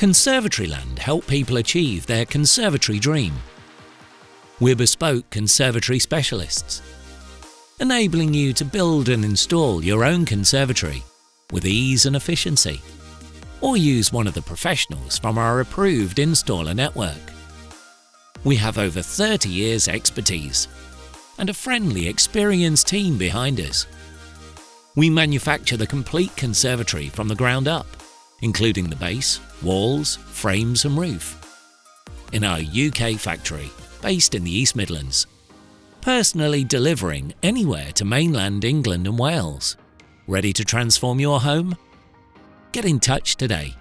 ConservatoryLand help people achieve their conservatory dream. We're bespoke conservatory specialists, enabling you to build and install your own conservatory with ease and efficiency, or use one of the professionals from our approved installer network. We have over 30 years expertise and a friendly, experienced team behind us. We manufacture the complete conservatory from the ground up, including the base, walls, frames and roof, in our UK factory based in the East Midlands, personally delivering anywhere to mainland England and Wales. Ready to transform your home? Get in touch today.